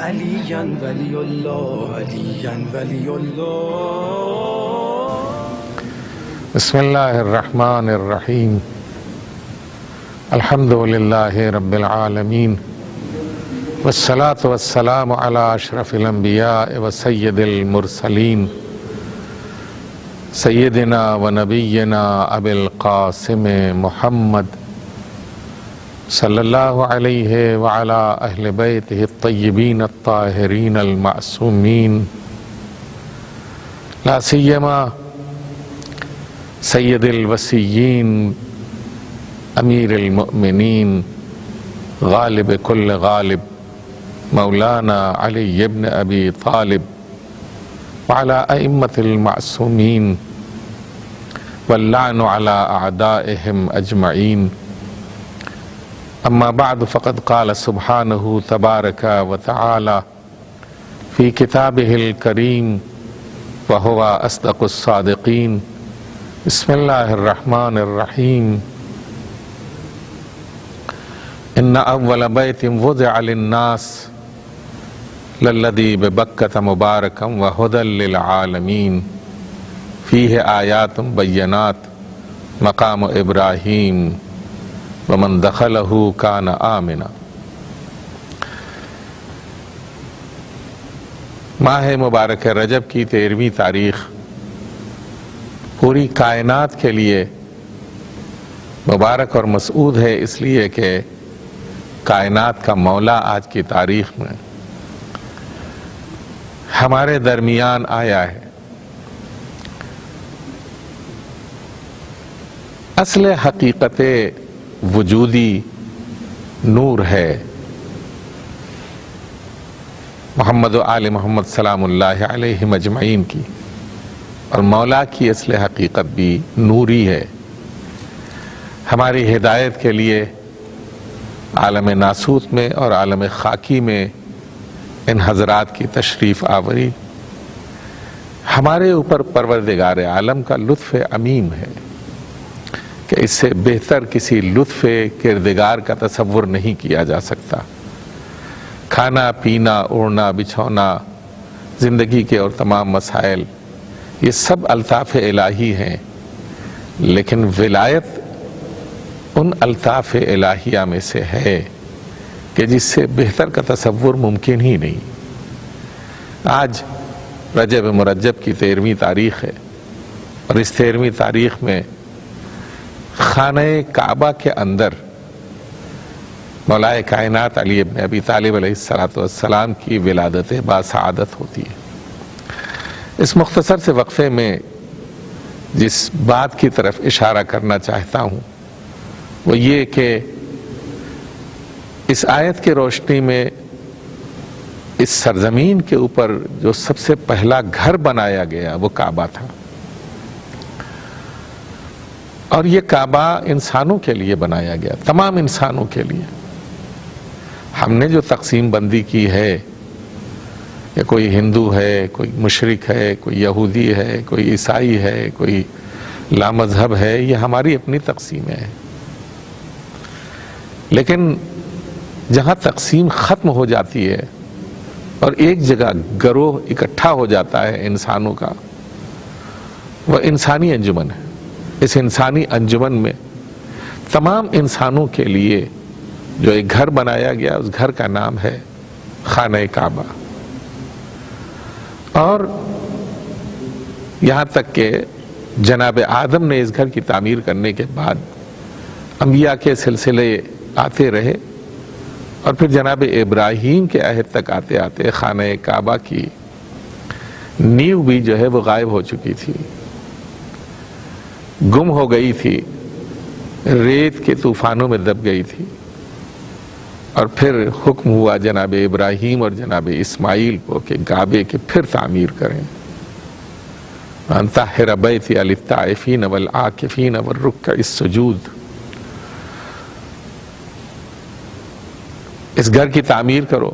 علیاً ولی اللہ علیاً ولی اللہ. بسم اللہ الرحمن الرحیم. الحمد للہ رب العالمین والصلاة والسلام علی اشرف الانبیاء وسید المرسلین سیدنا و نبینا ابی القاسم محمد صلی اللہ علیہ وعلی اہل بیتہ الطیبین الطاہرین المعصومین، لا سیما سید الوصیین امیر المؤمنین غالب کل غالب مولانا علی ابن ابی طالب وعلی ائمۃ المعصومین واللعن علی اعدائہم اجمعین. اما بعد فقد قال سبحانہ تبارک و تعالی فی کتابہ الکریم وہو اصدق الصادقین. بسم اللہ الرحمن الرحیم. ان اول بیت وضع للناس للذی ببکۃ مبارکا وہدی للعالمین فیہ آیات بینات مقام ابراہیم ومن دخلہ کان آمنا. ماہ مبارک رجب کی 13ویں تاریخ پوری کائنات کے لیے مبارک اور مسعود ہے، اس لیے کہ کائنات کا مولا آج کی تاریخ میں ہمارے درمیان آیا ہے. اصل حقیقت وجودی نور ہے محمد و آل محمد سلام اللہ علیہ مجمعین کی، اور مولا کی اصل حقیقت بھی نوری ہے. ہماری ہدایت کے لیے عالم ناسوت میں اور عالم خاکی میں ان حضرات کی تشریف آوری ہمارے اوپر پروردگار عالم کا لطف عمیم ہے کہ اس سے بہتر کسی لطف کردگار کا تصور نہیں کیا جا سکتا. کھانا پینا اوڑھنا بچھونا زندگی کے اور تمام مسائل یہ سب الطاف الہی ہیں، لیکن ولایت ان الطاف الہیہ میں سے ہے کہ جس سے بہتر کا تصور ممکن ہی نہیں. آج رجب مرجب کی 13ویں تاریخ ہے، اور اس 13ویں تاریخ میں خانہ کعبہ کے اندر مولا کائنات علی ابن ابی طالب علیہ السلام کی ولادت باسعادت ہوتی ہے. اس مختصر سے وقفے میں جس بات کی طرف اشارہ کرنا چاہتا ہوں وہ یہ کہ اس آیت کی روشنی میں اس سرزمین کے اوپر جو سب سے پہلا گھر بنایا گیا وہ کعبہ تھا، اور یہ کعبہ انسانوں کے لیے بنایا گیا، تمام انسانوں کے لیے. ہم نے جو تقسیم بندی کی ہے کہ کوئی ہندو ہے، کوئی مشرک ہے، کوئی یہودی ہے، کوئی عیسائی ہے، کوئی لامذہب ہے، یہ ہماری اپنی تقسیمیں ہیں. لیکن جہاں تقسیم ختم ہو جاتی ہے اور ایک جگہ گروہ اکٹھا ہو جاتا ہے انسانوں کا، وہ انسانی انجمن ہے. اس انسانی انجمن میں تمام انسانوں کے لیے جو ایک گھر بنایا گیا، اس گھر کا نام ہے خانہ کعبہ. اور یہاں تک کہ جناب آدم نے اس گھر کی تعمیر کرنے کے بعد انبیاء کے سلسلے آتے رہے، اور پھر جناب ابراہیم کے عہد تک آتے آتے خانہ کعبہ کی نیو بھی جو ہے وہ غائب ہو چکی تھی، گم ہو گئی تھی، ریت کے طوفانوں میں دب گئی تھی. اور پھر حکم ہوا جناب ابراہیم اور جناب اسماعیل کو کہ کعبے کی پھر تعمیر کریں. ان طہر بیتی للطائفین والعاکفین والرکع السجود. اس گھر کی تعمیر کرو،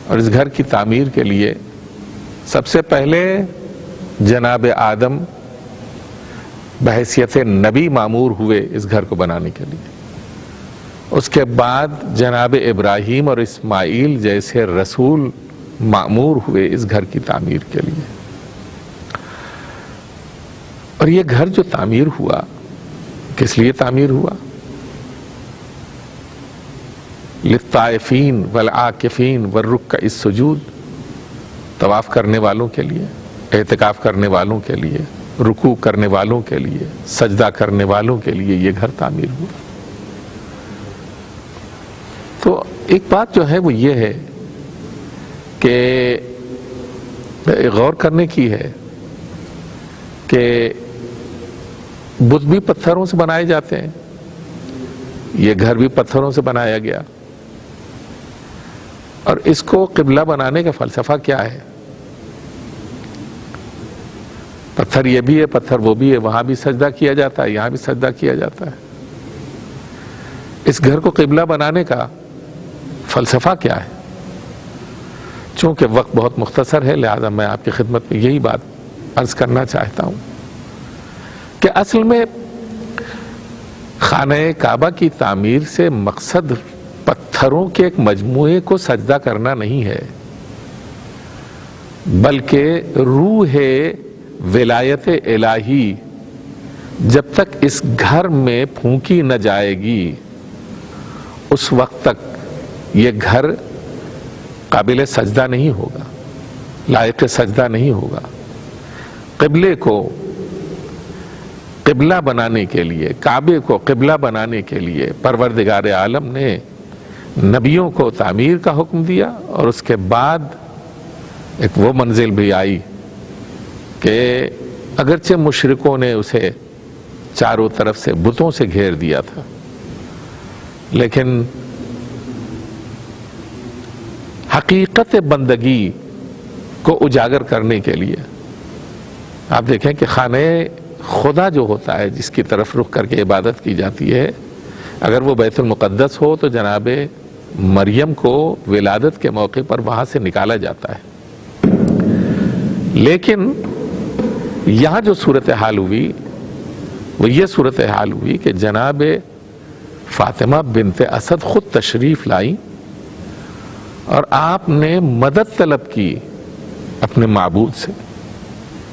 اور اس گھر کی تعمیر کے لیے سب سے پہلے جناب آدم بحیثیت نبی مامور ہوئے اس گھر کو بنانے کے لیے. اس کے بعد جناب ابراہیم اور اسماعیل جیسے رسول مأمور ہوئے اس گھر کی تعمیر کے لیے. اور یہ گھر جو تعمیر ہوا کس لیے تعمیر ہوا؟ للطائفین والعاکفین والرکع السجود، طواف کرنے والوں کے لیے، اعتکاف کرنے والوں کے لیے، رکوع کرنے والوں کے لیے، سجدہ کرنے والوں کے لیے یہ گھر تعمیر ہوا. تو ایک بات جو ہے وہ یہ ہے کہ غور کرنے کی ہے کہ بت بھی پتھروں سے بنائے جاتے ہیں، یہ گھر بھی پتھروں سے بنایا گیا. اور اس کو قبلہ بنانے کا فلسفہ کیا ہے؟ پتھر یہ بھی ہے، پتھر وہ بھی ہے، وہاں بھی سجدہ کیا جاتا ہے، یہاں بھی سجدہ کیا جاتا ہے. اس گھر کو قبلہ بنانے کا فلسفہ کیا ہے؟ چونکہ وقت بہت مختصر ہے لہذا میں آپ کی خدمت میں یہی بات عرض کرنا چاہتا ہوں کہ اصل میں خانہ کعبہ کی تعمیر سے مقصد پتھروں کے ایک مجموعے کو سجدہ کرنا نہیں ہے، بلکہ روح ولایت الہی جب تک اس گھر میں پھونکی نہ جائے گی اس وقت تک یہ گھر قابل سجدہ نہیں ہوگا، لائق سجدہ نہیں ہوگا. قبلے کو قبلہ بنانے کے لیے، کعبے کو قبلہ بنانے کے لیے پروردگار عالم نے نبیوں کو تعمیر کا حکم دیا، اور اس کے بعد ایک وہ منزل بھی آئی کہ اگرچہ مشرکوں نے اسے چاروں طرف سے بتوں سے گھیر دیا تھا، لیکن حقیقت بندگی کو اجاگر کرنے کے لیے آپ دیکھیں کہ خانہ خدا جو ہوتا ہے جس کی طرف رخ کر کے عبادت کی جاتی ہے، اگر وہ بیت المقدس ہو تو جناب مریم کو ولادت کے موقع پر وہاں سے نکالا جاتا ہے. لیکن یہاں جو صورتحال ہوئی وہ یہ صورتحال ہوئی کہ جناب فاطمہ بنت اسد خود تشریف لائی اور آپ نے مدد طلب کی اپنے معبود سے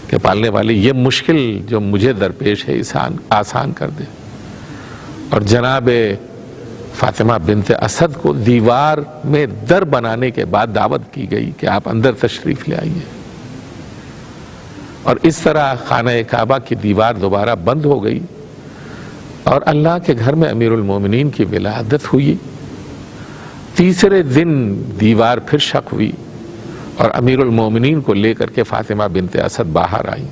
کہ پالنے والے یہ مشکل جو مجھے درپیش ہے اسے آسان کر دے. اور جناب فاطمہ بنت اسد کو دیوار میں در بنانے کے بعد دعوت کی گئی کہ آپ اندر تشریف لے آئیے، اور اس طرح خانہ کعبہ کی دیوار دوبارہ بند ہو گئی اور اللہ کے گھر میں امیر المومنین کی ولادت ہوئی. تیسرے دن دیوار پھر شق ہوئی اور امیر المومنین کو لے کر کے فاطمہ بنت اسد باہر آئی،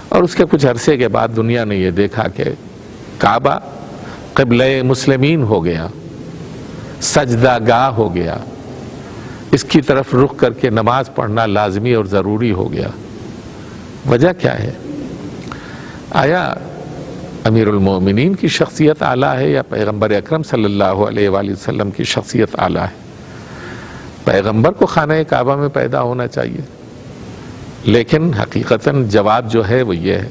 اور اس کے کچھ عرصے کے بعد دنیا نے یہ دیکھا کہ کعبہ قبلہ مسلمین ہو گیا، سجدہ گاہ ہو گیا، اس کی طرف رخ کر کے نماز پڑھنا لازمی اور ضروری ہو گیا. وجہ کیا ہے؟ آیا امیر المومنین کی شخصیت اعلیٰ ہے یا پیغمبر اکرم صلی اللہ علیہ وآلہ وسلم کی شخصیت اعلیٰ ہے؟ پیغمبر کو خانہ کعبہ میں پیدا ہونا چاہیے، لیکن حقیقتاً جواب جو ہے وہ یہ ہے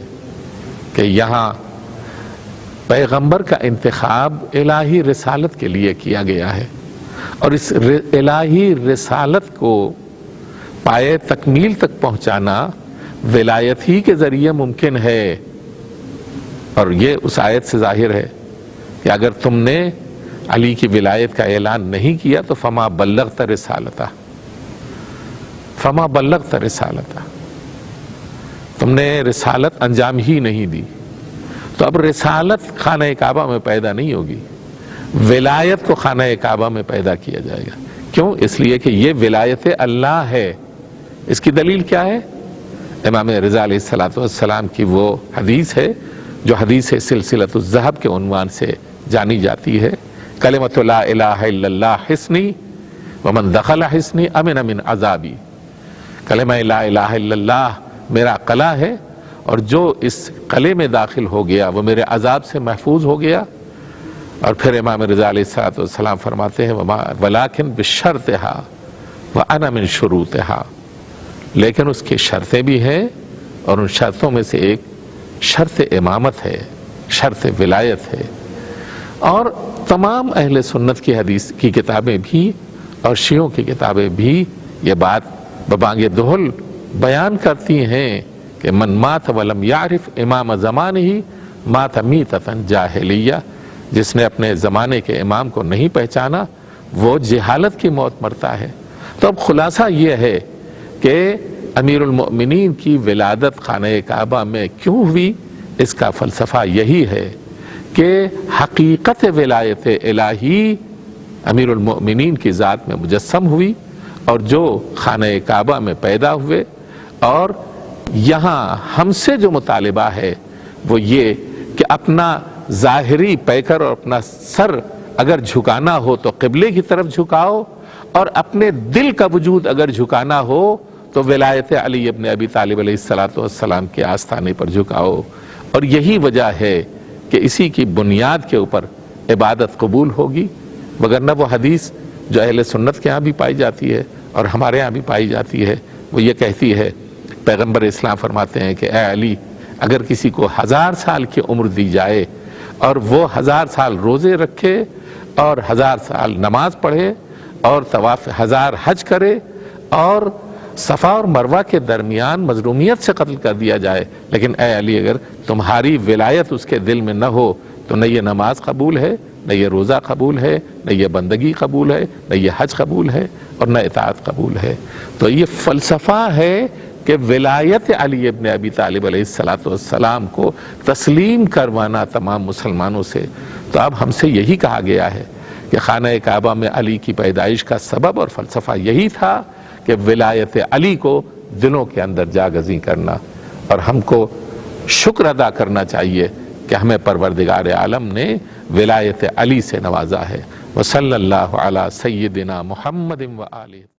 کہ یہاں پیغمبر کا انتخاب الہی رسالت کے لیے کیا گیا ہے، اور اس الہی رسالت کو پائے تکمیل تک پہنچانا ولایت ہی کے ذریعے ممکن ہے. اور یہ اس آیت سے ظاہر ہے کہ اگر تم نے علی کی ولایت کا اعلان نہیں کیا تو فما بلغت رسالتہ، فما بلغت رسالتہ، تم نے رسالت انجام ہی نہیں دی. تو اب رسالت خانہ کعبہ میں پیدا نہیں ہوگی، ولایت کو خانہ کعبہ میں پیدا کیا جائے گا. کیوں؟ اس لیے کہ یہ ولایت اللہ ہے. اس کی دلیل کیا ہے؟ امام رضا علیہ السلام کی وہ حدیث ہے جو حدیث سلسلۃ الذہب کے عنوان سے جانی جاتی ہے، کلمۃ لا الہ الا اللہ حصنی ومن دخل حصنی امن من عذابی. کلمہ لا الہ الا اللہ میرا قلعہ ہے، اور جو اس قلعے میں داخل ہو گیا وہ میرے عذاب سے محفوظ ہو گیا. اور پھر امام رضا علیہ السلام فرماتے ہیں ولیکن بشرطہا وانا من شروطہا، لیکن اس کی شرطیں بھی ہیں، اور ان شرطوں میں سے ایک شرط امامت ہے، شرط ولایت ہے. اور تمام اہل سنت کی حدیث کی کتابیں بھی اور شیعوں کی کتابیں بھی یہ بات ببانگ دہل بیان کرتی ہیں کہ من مات ولم یعرف امام زمانہ مات میتۃ جاہلیہ، جس نے اپنے زمانے کے امام کو نہیں پہچانا وہ جہالت کی موت مرتا ہے۔ تو اب خلاصہ یہ ہے کہ امیر المؤمنین کی ولادت خانہ کعبہ میں کیوں ہوئی، اس کا فلسفہ یہی ہے کہ حقیقت ولایت الہی امیر المؤمنین کی ذات میں مجسم ہوئی، اور جو خانہ کعبہ میں پیدا ہوئے، اور یہاں ہم سے جو مطالبہ ہے وہ یہ کہ اپنا ظاہری پیکر اور اپنا سر اگر جھکانا ہو تو قبلے کی طرف جھکاؤ، اور اپنے دل کا وجود اگر جھکانا ہو تو ولایت علی ابن ابی طالب علیہ السلام کے آستانے پر جھکاؤ۔ اور یہی وجہ ہے کہ اسی کی بنیاد کے اوپر عبادت قبول ہوگی، وگرنہ وہ حدیث جو اہل سنت کے ہاں بھی پائی جاتی ہے اور ہمارے ہاں بھی پائی جاتی ہے، وہ یہ کہتی ہے، پیغمبر اسلام فرماتے ہیں کہ اے علی، اگر کسی کو 1000 سال کی عمر دی جائے اور وہ 1000 سال روزے رکھے اور 1000 سال نماز پڑھے اور طواف 1000 حج کرے اور صفا اور مروہ کے درمیان مظلومیت سے قتل کر دیا جائے، لیکن اے علی اگر تمہاری ولایت اس کے دل میں نہ ہو تو نہ یہ نماز قبول ہے، نہ یہ روزہ قبول ہے، نہ یہ بندگی قبول ہے، نہ یہ حج قبول ہے، اور نہ اطاعت قبول ہے۔ تو یہ فلسفہ ہے کہ ولایت علی ابن ابی طالب علیہ السلام کو تسلیم کروانا تمام مسلمانوں سے۔ تو اب ہم سے یہی کہا گیا ہے کہ خانہ کعبہ میں علی کی پیدائش کا سبب اور فلسفہ یہی تھا کہ ولایت علی کو دلوں کے اندر جاگزیں کرنا، اور ہم کو شکر ادا کرنا چاہیے کہ ہمیں پروردگار عالم نے ولایت علی سے نوازا ہے۔ وصلی اللہ علی سیدنا محمد و آلہ۔